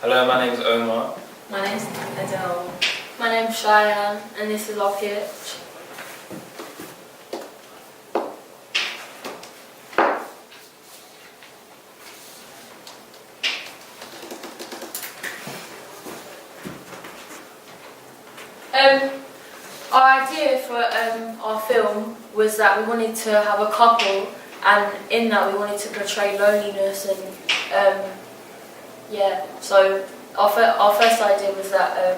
Hello, my name is Omar. My name's Adele. My name's Shyanne, and this is our pitch. Our idea for our film was that we wanted to have a couple, and in that we wanted to portray loneliness and yeah. So our first idea was that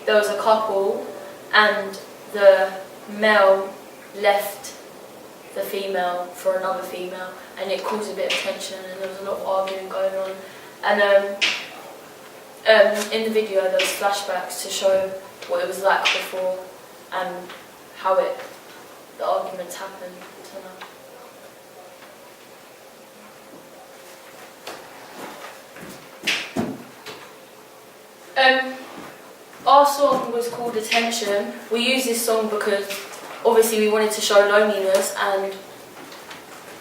there was a couple, and the male left the female for another female, and it caused a bit of tension, and there was a lot of arguing going on. And in the video there was flashbacks to show what it was like before and how the arguments happened to now. Our song was called Attention. We used this song because obviously we wanted to show loneliness, and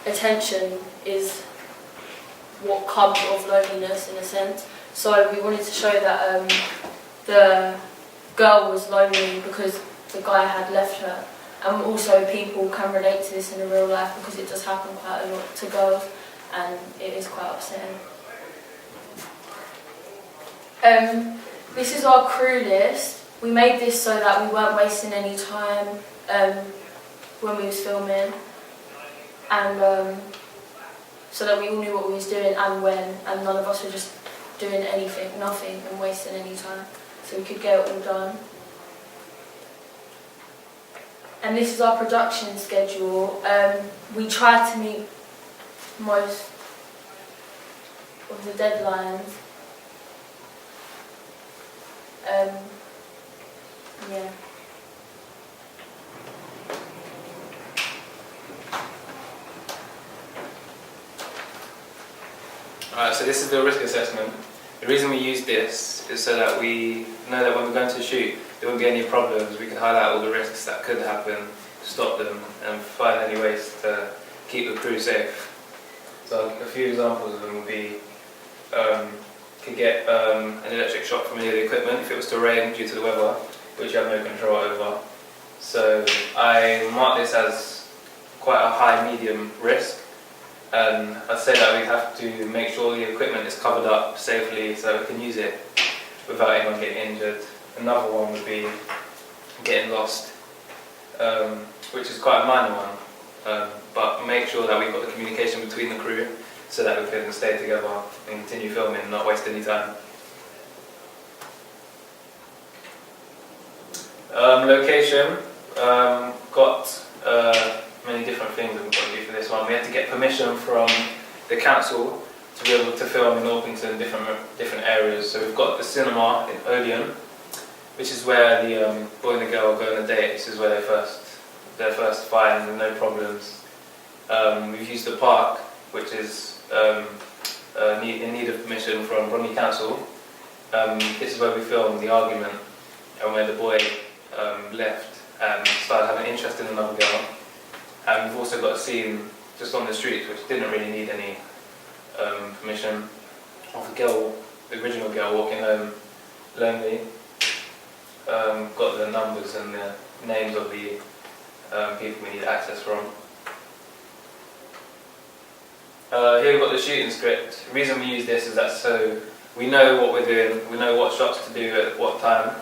attention is what comes of loneliness in a sense. So we wanted to show that the girl was lonely because the guy had left her, and also people can relate to this in a real life because it does happen quite a lot to girls, and it is quite upsetting. This is our crew list. We made this so that we weren't wasting any time when we was filming, and so that we all knew what we was doing and when, and none of us were just doing nothing and wasting any time, so we could get it all done. And this is our production schedule. We tried to meet most of the deadlines. Yeah. Alright, so this is the risk assessment. The reason we use this is so that we know that when we're going to shoot, there won't be any problems. We can highlight all the risks that could happen, stop them, and find any ways to keep the crew safe. So a few examples of them would be, could get an electric shock from any of the equipment if it was to rain due to the weather, which you have no control over. So I mark this as quite a high-medium risk. I'd say that we have to make sure the equipment is covered up safely so that we can use it without anyone getting injured. Another one would be getting lost, which is quite a minor one, but make sure that we've got the communication between the crew so that we can stay together and continue filming and not waste any time. Location, got many different things that we've got to do for this one. We had to get permission from the council to be able to film in Orpington, different areas. So we've got the cinema in Odeon, which is where the boy and the girl go on a date. This is where they're first find and no problems. We've used the park, which is in need of permission from Bromley Council. This is where we filmed the argument and where the boy left and started having interest in another girl. And we've also got a scene just on the streets which didn't really need any permission, of the original girl walking home lonely. Got the numbers and the names of the people we need access from. Here we've got the shooting script. The reason we use this is that so we know what we're doing, we know what shots to do at what time,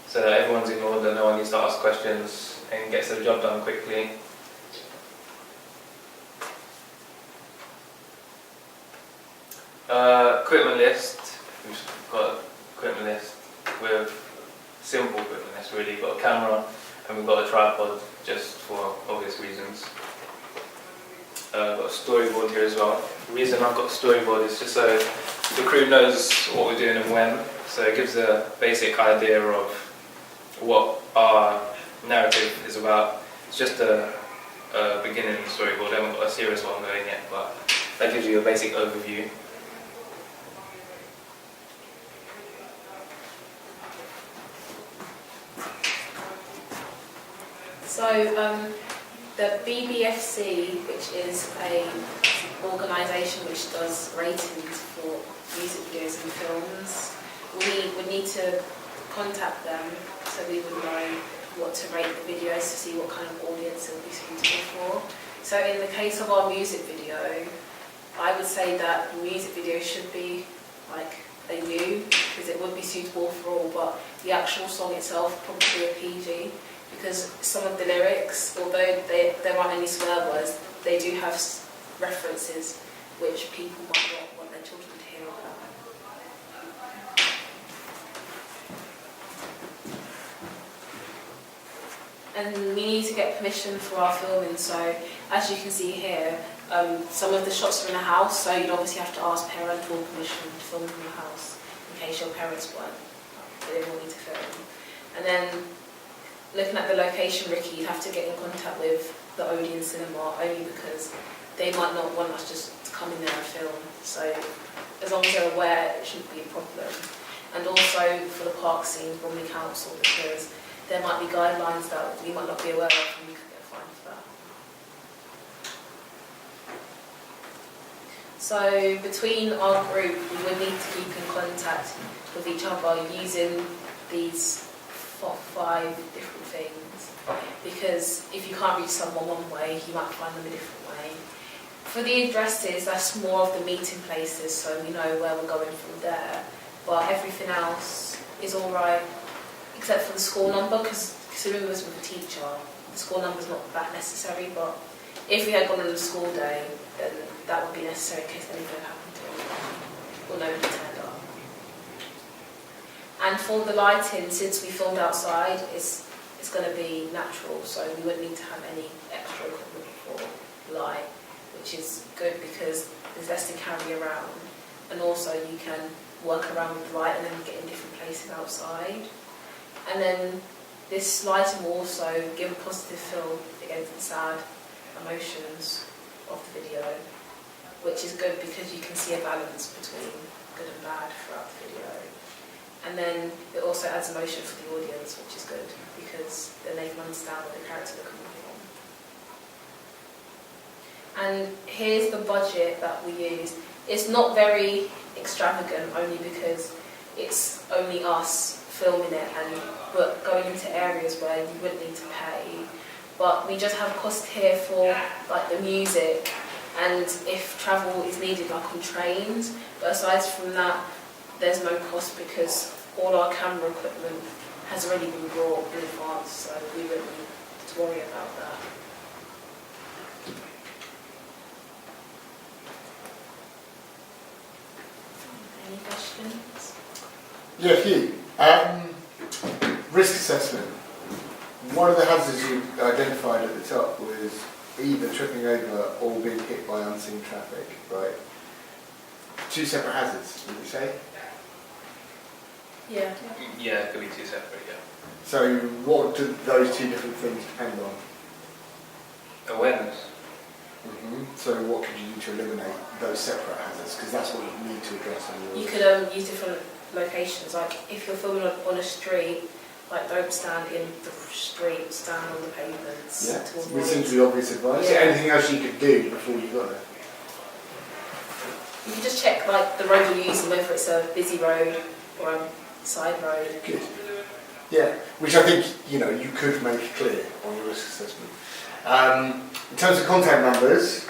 so that everyone's in order, no one needs to ask questions and gets the job done quickly. Equipment list. We've got equipment list with simple equipment list really. We've got a camera and we've got a tripod just for obvious reasons. Got a storyboard here as well. The reason I've got a storyboard is just so the crew knows what we're doing and when, so it gives a basic idea of what our narrative is about. It's just a beginning storyboard. I haven't got a serious one going yet, but that gives you a basic overview. So the BBFC, which is an organisation which does ratings for music videos and films, we would need to contact them so we would know what to rate the videos to see what kind of audience it would be suitable for. So in the case of our music video, I would say that the music video should be like a U, because it would be suitable for all, but the actual song itself probably a PG, because some of the lyrics, although there aren't any swear words, they do have references which people might not want their children to hear about. And we need to get permission for our filming, so as you can see here, some of the shots are in a house, so you'd obviously have to ask parental permission to film in the house, in case your parents they didn't want you to film. And then, looking at the location, Ricky, you'd have to get in contact with the Odeon Cinema, only because they might not want us just to come in there and film. So, as long as they're aware, it shouldn't be a problem. And also, for the park scenes, Bromley Council, because there might be guidelines that we might not be aware of, and we could get fined for that. So between our group, we would need to keep in contact with each other using these 5 different things, because if you can't reach someone one way, you might find them a different way. For the addresses, that's more of the meeting places, so we know where we're going from there, but everything else is alright, except for the school number, because considering we was with a teacher, the school number's not that necessary, but if we had gone on a school day, then that would be necessary in case anything happened to it, or nobody turned up. And for the lighting, since we filmed outside, it's going to be natural, so we wouldn't need to have any extra equipment for light, which is good because there's less to carry around, and also you can work around with the light and then get in different places outside. And then this lighting will also give a positive feel against the sad emotions of the video, which is good because you can see a balance between good and bad throughout the video. And then it also adds emotion for the audience, which is good because then they can understand what the characters are coming from. And here's the budget that we used. It's not very extravagant, only because it's only us filming it and but going into areas where you wouldn't need to pay. But we just have a cost here for like the music and if travel is needed, like on trains. But aside from that, there's no cost because all our camera equipment has already been brought in advance, so we wouldn't need to worry about that. Any questions? Yeah, a few. Risk assessment. One of the hazards you identified at the top was either tripping over or being hit by unseen traffic, right? 2 separate hazards, would you say? Yeah. Yeah, it could be 2 separate, yeah. So what do those 2 different things depend on? Awareness. So what could you do to eliminate those separate hazards? Because that's what you need to address on your... You could use different locations, like if you're filming on a street, like don't stand in the street, stand on the pavements. Yeah, to avoid. which seems to be obvious advice. Yeah. Anything else you could do before you got there? You can just check like the road you're using, whether it's a busy road or a side road. Good. Yeah, which I think, you know, you could make clear on your risk assessment. In terms of contact numbers,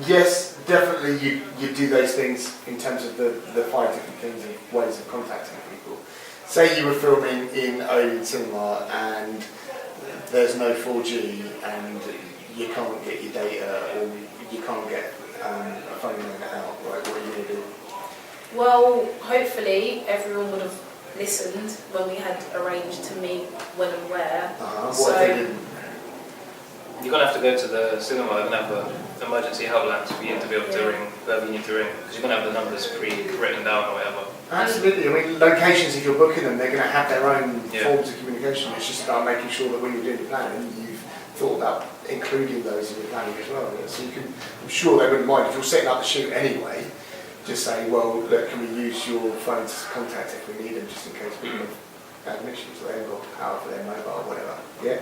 yes, definitely you do those things in terms of the 5 different things and ways of contacting people. Say you were filming in Odeon Cinema and there's no 4G and you can't get your data or you can't get a phone line out, right? What are you going to do? Well, hopefully everyone would have listened when we had arranged to meet when and where. What if they didn't? You're going to have to go to the cinema and have emergency helplines for you to be able to ring whoever you need to ring, because you're going to have the numbers pre-written down or whatever. Absolutely. I mean, locations, if you're booking them, they're going to have their own Yeah. forms of communication. It's just about making sure that when you're doing your planning, you've thought about including those in your planning as well. Yeah? So you can, I'm sure they wouldn't mind if you're setting up the shoot anyway. Just say, well, look, can we use your phone to contact if we need them, just in case people have issues or they've got power for their mobile or whatever. Yeah.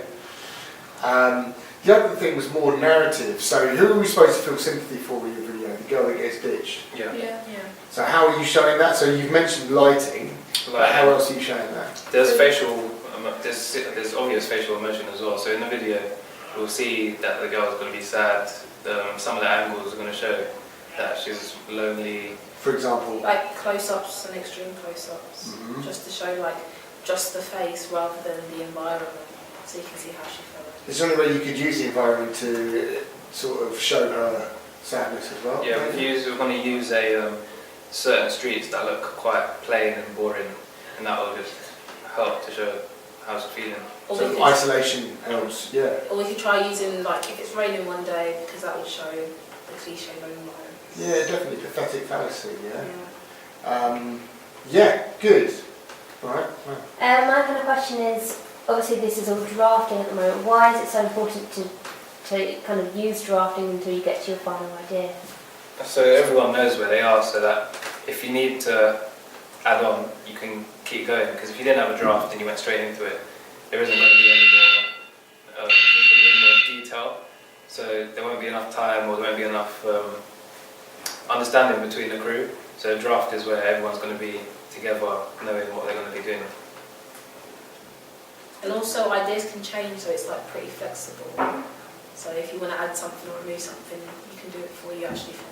The other thing was more narrative. So who are we supposed to feel sympathy for with your video? The girl that gets ditched. Yeah. Yeah. So how are you showing that? So you've mentioned lighting, but how else are you showing that? There's facial, there's obvious facial emotion as well. So in the video, we'll see that the girl's going to be sad. Some of the angles are going to show that she's lonely. For example, Like close-ups and extreme close-ups, just to show like just the face rather than the environment, so you can see how she felt. is there any way you could use the environment to sort of show her sadness as well? Yeah, we're going to use certain streets that look quite plain and boring, and that will just help to show how she's feeling. So isolation helps, yeah. Or we could try using, like, if it's raining one day, because that will show the cliche lonely moments. Yeah, definitely pathetic fallacy, yeah. Yeah, good. All right. My kind of question is, obviously this is all drafting at the moment. Why is it so important to kind of use drafting until you get to your final idea? So everyone knows where they are, so that if you need to add on, you can keep going. Because if you didn't have a draft and you went straight into it, there isn't going to be any more detail. So there won't be enough time, or there won't be enough understanding between the crew. So a draft is where everyone's going to be together, knowing what they're going to be doing. And also ideas can change, so it's like pretty flexible. So if you want to add something or remove something, you can do it before you actually film.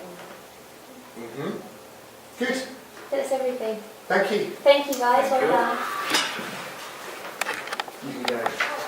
Good. That's everything. Thank you. Thank you guys. Thank Well you. done. You can go.